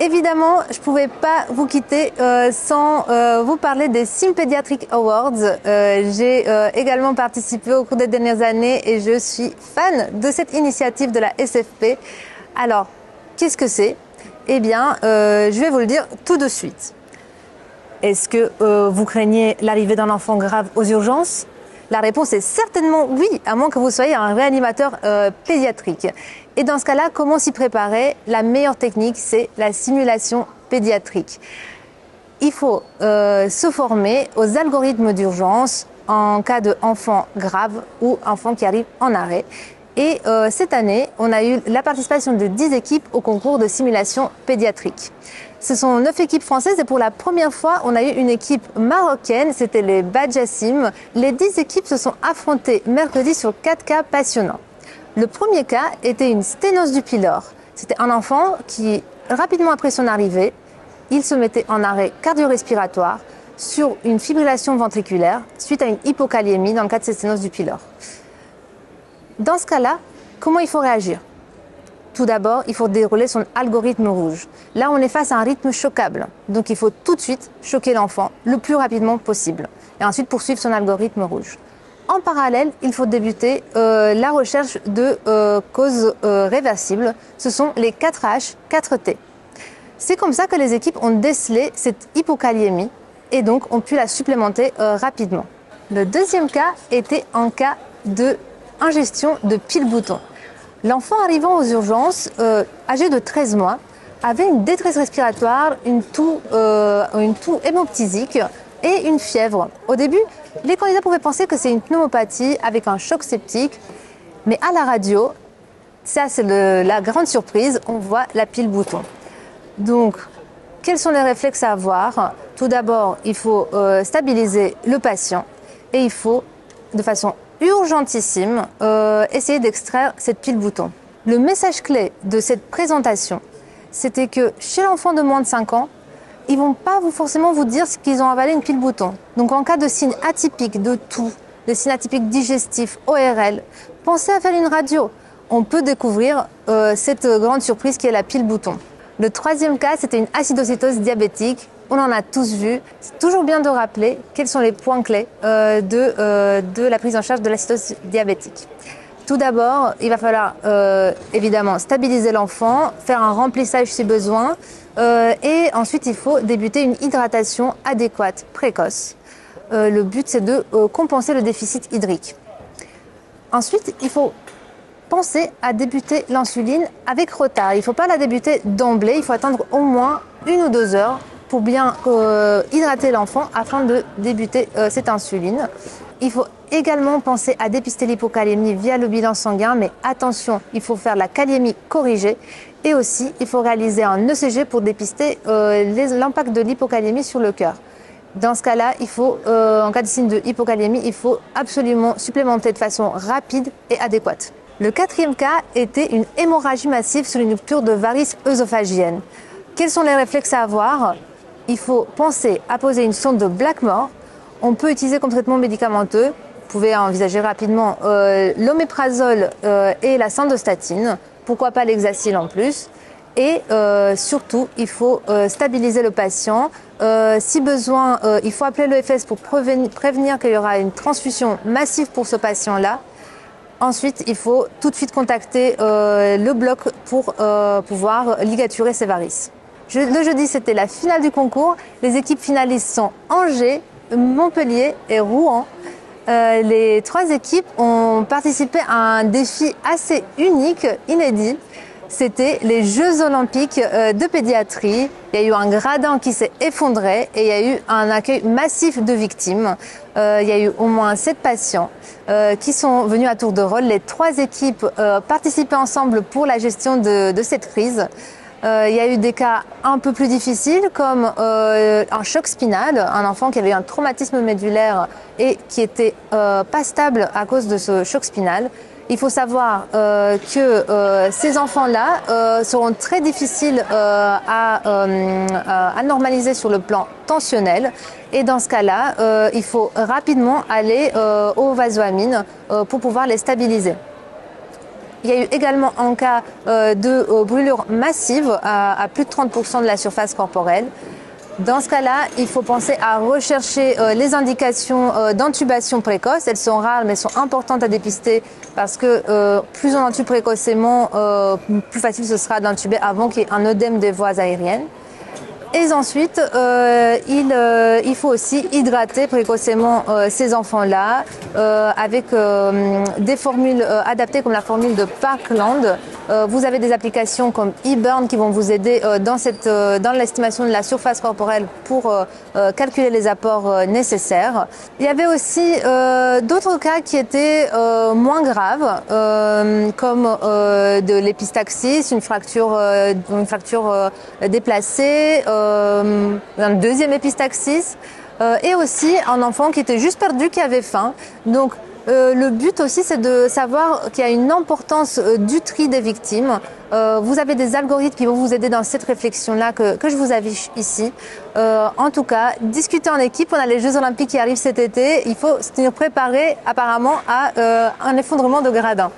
Évidemment, je ne pouvais pas vous quitter sans vous parler des Sim Pediatric Awards. J'ai également participé au cours des dernières années et je suis fan de cette initiative de la SFP. Alors, qu'est-ce que c'est? Eh bien, je vais vous le dire tout de suite. Est-ce que vous craignez l'arrivée d'un enfant grave aux urgences? La réponse est certainement oui, à moins que vous soyez un réanimateur pédiatrique. Et dans ce cas-là, comment s'y préparer? La meilleure technique, c'est la simulation pédiatrique. Il faut se former aux algorithmes d'urgence en cas d'enfant grave ou enfant qui arrive en arrêt. Et cette année, on a eu la participation de 10 équipes au concours de simulation pédiatrique. Ce sont 9 équipes françaises et pour la première fois, on a eu une équipe marocaine, c'était les Badjassim. Les 10 équipes se sont affrontées mercredi sur 4 cas passionnants. Le premier cas était une sténose du pylore. C'était un enfant qui, rapidement après son arrivée, il se mettait en arrêt cardio-respiratoire sur une fibrillation ventriculaire suite à une hypokaliémie dans le cas de cette sténose du pylore. Dans ce cas-là, comment il faut réagir? Tout d'abord, il faut dérouler son algorithme rouge. Là, on est face à un rythme choquable. Donc, il faut tout de suite choquer l'enfant le plus rapidement possible. Et ensuite, poursuivre son algorithme rouge. En parallèle, il faut débuter la recherche de causes réversibles. Ce sont les 4H, 4T. C'est comme ça que les équipes ont décelé cette hypokaliémie et donc ont pu la supplémenter rapidement. Le deuxième cas était en cas de ingestion de pile-bouton. L'enfant arrivant aux urgences, âgé de 13 mois, avait une détresse respiratoire, une toux hémoptysique et une fièvre. Au début, les candidats pouvaient penser que c'est une pneumopathie avec un choc septique, mais à la radio, ça c'est la grande surprise, on voit la pile-bouton. Donc, quels sont les réflexes à avoir? Tout d'abord, il faut stabiliser le patient et il faut, de façon urgentissime, essayer d'extraire cette pile-bouton. Le message clé de cette présentation, c'était que chez l'enfant de moins de 5 ans, ils ne vont pas forcément vous dire qu'ils ont avalé une pile-bouton. Donc en cas de signes atypiques de toux, de signes atypiques digestifs, ORL, pensez à faire une radio. On peut découvrir cette grande surprise qui est la pile-bouton. Le troisième cas, c'était une acidocétose diabétique. On en a tous vu. C'est toujours bien de rappeler quels sont les points clés de la prise en charge de l'acidose diabétique. Tout d'abord, il va falloir évidemment stabiliser l'enfant, faire un remplissage si besoin, et ensuite il faut débuter une hydratation adéquate, précoce. Le but c'est de compenser le déficit hydrique. Ensuite, il faut penser à débuter l'insuline avec retard. Il ne faut pas la débuter d'emblée, il faut attendre au moins 1 ou 2 heures pour bien hydrater l'enfant afin de débuter cette insuline. Il faut également penser à dépister l'hypokaliémie via le bilan sanguin, mais attention, il faut faire la kaliémie corrigée et aussi il faut réaliser un ECG pour dépister l'impact de l'hypokaliémie sur le cœur. Dans ce cas-là, il faut, en cas de signe de hypokaliémie, il faut absolument supplémenter de façon rapide et adéquate. Le quatrième cas était une hémorragie massive sur une rupture de varices œsophagiennes. Quels sont les réflexes à avoir? Il faut penser à poser une sonde de Blackmore. On peut utiliser comme traitement médicamenteux, vous pouvez envisager rapidement l'oméprazole et la sandostatine, pourquoi pas l'hexacil en plus. Et surtout, il faut stabiliser le patient. Si besoin, il faut appeler l'EFS pour prévenir qu'il y aura une transfusion massive pour ce patient-là. Ensuite, il faut tout de suite contacter le bloc pour pouvoir ligaturer ces varices. Le jeudi, c'était la finale du concours. Les équipes finalistes sont Angers, Montpellier et Rouen. Les 3 équipes ont participé à un défi assez unique, inédit. C'était les Jeux Olympiques de pédiatrie. Il y a eu un gradin qui s'est effondré et il y a eu un accueil massif de victimes. Il y a eu au moins 7 patients qui sont venus à tour de rôle. Les 3 équipes participaient ensemble pour la gestion de cette crise. Il y a eu des cas un peu plus difficiles comme un choc spinal, un enfant qui avait eu un traumatisme médulaire et qui était pas stable à cause de ce choc spinal. Il faut savoir que ces enfants-là seront très difficiles à normaliser sur le plan tensionnel. Et dans ce cas-là, il faut rapidement aller au vasoamine pour pouvoir les stabiliser. Il y a eu également un cas de brûlure massive à plus de 30% de la surface corporelle. Dans ce cas-là, il faut penser à rechercher les indications d'intubation précoce. Elles sont rares, mais sont importantes à dépister parce que plus on intube précocement, plus facile ce sera d'intuber avant qu'il y ait un œdème des voies aériennes. Et ensuite, il faut aussi hydrater précocement ces enfants-là avec des formules adaptées comme la formule de Parkland. Vous avez des applications comme eBurn qui vont vous aider dans l'estimation de la surface corporelle pour calculer les apports nécessaires. Il y avait aussi d'autres cas qui étaient moins graves, comme de l'épistaxis, une fracture déplacée, un deuxième épistaxis et aussi un enfant qui était juste perdu, qui avait faim. Donc le but aussi, c'est de savoir qu'il y a une importance du tri des victimes. Vous avez des algorithmes qui vont vous aider dans cette réflexion-là que je vous affiche ici. En tout cas, discuter en équipe. On a les Jeux Olympiques qui arrivent cet été. Il faut se tenir préparé apparemment à un effondrement de gradins.